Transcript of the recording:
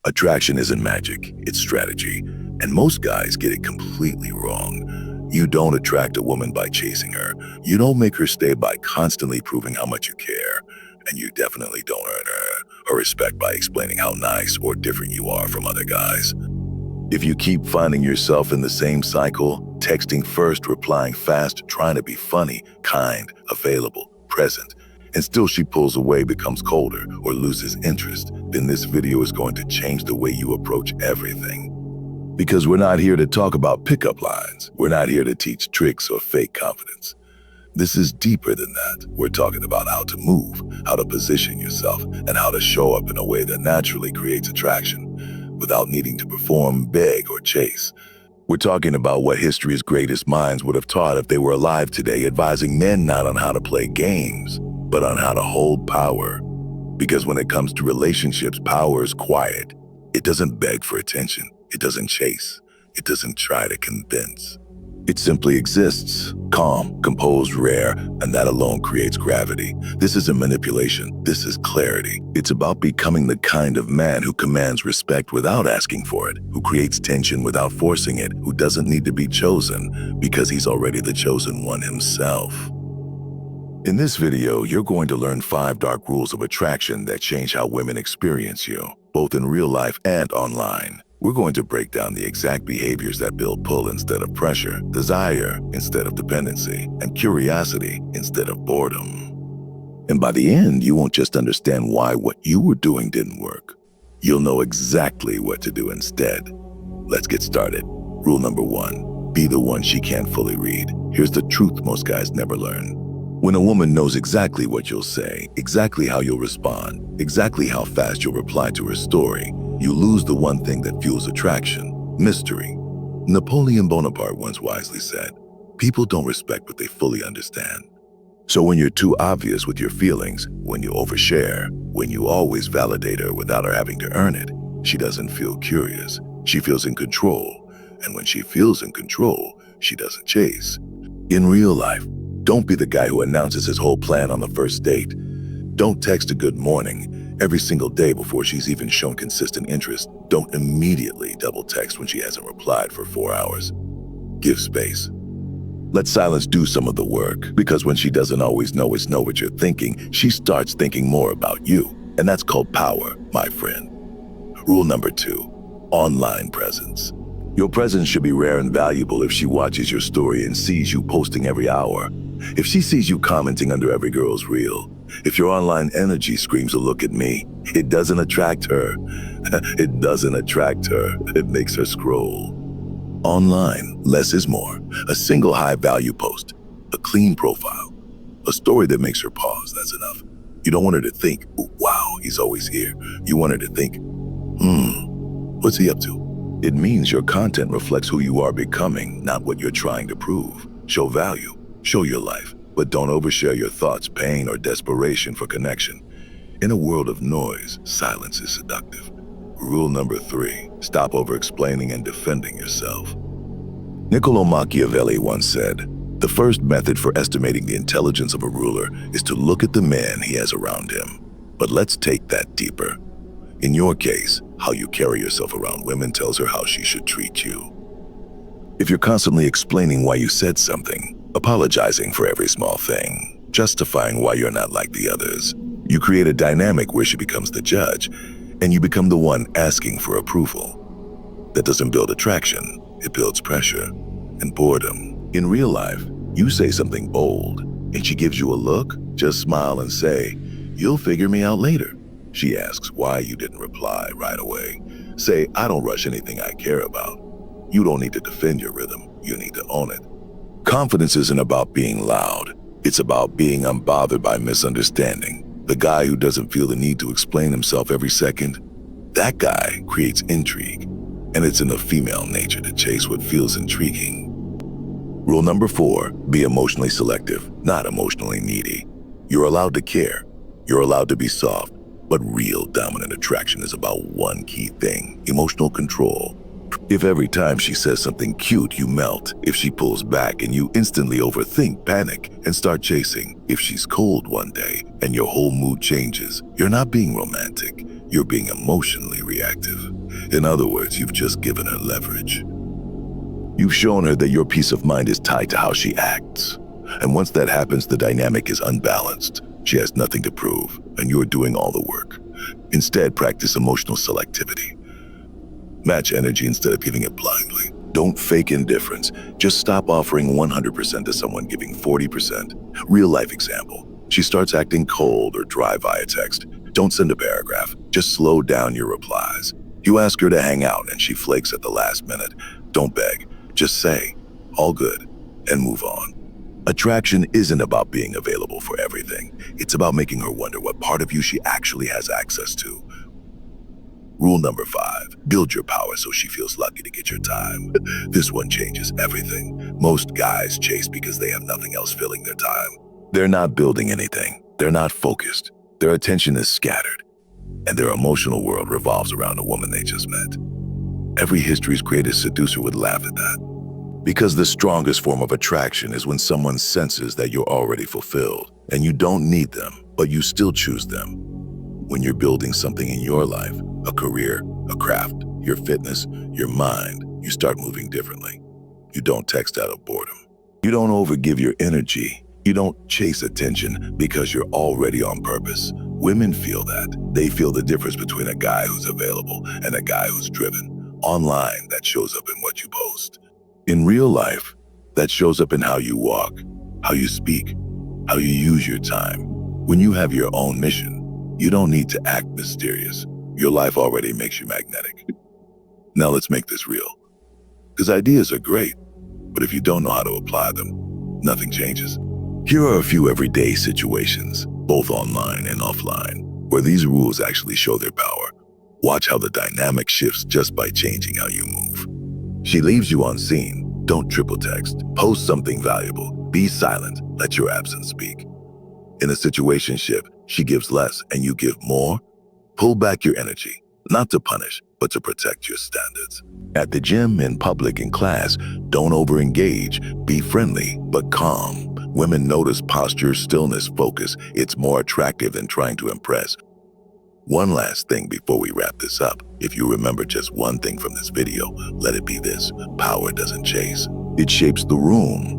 Attraction isn't magic, it's strategy. And most guys get it completely wrong. You don't attract a woman by chasing her. You don't make her stay by constantly proving how much you care. And you definitely don't earn her respect by explaining how nice or different you are from other guys. If you keep finding yourself in the same cycle, texting first, replying fast, trying to be funny, kind, available, present, and still she pulls away, becomes colder, or loses interest, then this video is going to change the way you approach everything. Because we're not here to talk about pickup lines. We're not here to teach tricks or fake confidence. This is deeper than that. We're talking about how to move, how to position yourself, and how to show up in a way that naturally creates attraction without needing to perform, beg, or chase. We're talking about what history's greatest minds would have taught if they were alive today, advising men not on how to play games, but on how to hold power. Because when it comes to relationships, power is quiet. It doesn't beg for attention. It doesn't chase. It doesn't try to convince. It simply exists, calm, composed, rare, and that alone creates gravity. This isn't manipulation. This is clarity. It's about becoming the kind of man who commands respect without asking for it, who creates tension without forcing it, who doesn't need to be chosen because he's already the chosen one himself. In this video, you're going to learn 5 dark rules of attraction that change how women experience you, both in real life and online. We're going to break down the exact behaviors that build pull instead of pressure, desire instead of dependency, and curiosity instead of boredom. And by the end, you won't just understand why what you were doing didn't work. You'll know exactly what to do instead. Let's get started. Rule number 1, be the one she can't fully read. Here's the truth most guys never learn. When a woman knows exactly what you'll say, exactly how you'll respond, exactly how fast you'll reply to her story, you lose the one thing that fuels attraction: mystery. Napoleon Bonaparte once wisely said, "People don't respect what they fully understand." So when you're too obvious with your feelings, when you overshare, when you always validate her without her having to earn it, she doesn't feel curious. She feels in control. And when she feels in control, she doesn't chase. In real life, don't be the guy who announces his whole plan on the first date. Don't text a good morning every single day before she's even shown consistent interest. Don't immediately double text when she hasn't replied for 4 hours. Give space. Let silence do some of the work, because when she doesn't always know what you're thinking, she starts thinking more about you. And that's called power, my friend. Rule number 2, online presence. Your presence should be rare and valuable if she watches your story and sees you posting every hour. If she sees you commenting under every girl's reel, if your online energy screams a look at me, it doesn't attract her. It doesn't attract her. It makes her scroll. Online, less is more. A single high-value post, a clean profile, a story that makes her pause, that's enough. You don't want her to think, "Oh, wow, he's always here." You want her to think, what's he up to? It means your content reflects who you are becoming, not what you're trying to prove. Show value, show your life, but don't overshare your thoughts, pain, or desperation for connection. In a world of noise, silence is seductive. Rule number 3, stop over-explaining and defending yourself. Niccolo Machiavelli once said, "The first method for estimating the intelligence of a ruler is to look at the man he has around him." But let's take that deeper. In your case, how you carry yourself around women tells her how she should treat you. If you're constantly explaining why you said something, apologizing for every small thing, justifying why you're not like the others, you create a dynamic where she becomes the judge, and you become the one asking for approval. That doesn't build attraction, it builds pressure and boredom. In real life, you say something bold, and she gives you a look, just smile and say, "You'll figure me out later." She asks why you didn't reply right away. Say, "I don't rush anything I care about." You don't need to defend your rhythm, you need to own it. Confidence isn't about being loud, it's about being unbothered by misunderstanding. The guy who doesn't feel the need to explain himself every second, that guy creates intrigue, and it's in the female nature to chase what feels intriguing. Rule number 4, be emotionally selective, not emotionally needy. You're allowed to care, you're allowed to be soft, but real dominant attraction is about one key thing: emotional control. If every time she says something cute you melt, if she pulls back and you instantly overthink, panic, and start chasing, if she's cold one day and your whole mood changes, you're not being romantic, you're being emotionally reactive. In other words, you've just given her leverage. You've shown her that your peace of mind is tied to how she acts. And once that happens, the dynamic is unbalanced. She has nothing to prove, and you're doing all the work. Instead, practice emotional selectivity. Match energy instead of giving it blindly. Don't fake indifference. Just stop offering 100% to someone giving 40%. Real life example. She starts acting cold or dry via text. Don't send a paragraph. Just slow down your replies. You ask her to hang out and she flakes at the last minute. Don't beg. Just say, all good, and move on. Attraction isn't about being available for everything. It's about making her wonder what part of you she actually has access to. Rule number 5, build your power so she feels lucky to get your time. This one changes everything. Most guys chase because they have nothing else filling their time. They're not building anything. They're not focused. Their attention is scattered. And their emotional world revolves around a woman they just met. Every history's greatest seducer would laugh at that. Because the strongest form of attraction is when someone senses that you're already fulfilled and you don't need them, but you still choose them. When you're building something in your life, a career, a craft, your fitness, your mind, you start moving differently. You don't text out of boredom. You don't overgive your energy. You don't chase attention because you're already on purpose. Women feel that. They feel the difference between a guy who's available and a guy who's driven. Online, that shows up in what you post. In real life, that shows up in how you walk, how you speak, how you use your time. When you have your own mission, you don't need to act mysterious. Your life already makes you magnetic. Now let's make this real. Because ideas are great, but if you don't know how to apply them, nothing changes. Here are a few everyday situations, both online and offline, where these rules actually show their power. Watch how the dynamic shifts just by changing how you move. She leaves you on scene. Don't triple text. Post something valuable. Be silent. Let your absence speak. In a situationship, she gives less and you give more. Pull back your energy, not to punish, but to protect your standards. At the gym, in public, in class, don't over-engage. Be friendly, but calm. Women notice posture, stillness, focus. It's more attractive than trying to impress. One last thing before we wrap this up. If you remember just one thing from this video, let it be this: power doesn't chase. It shapes the room.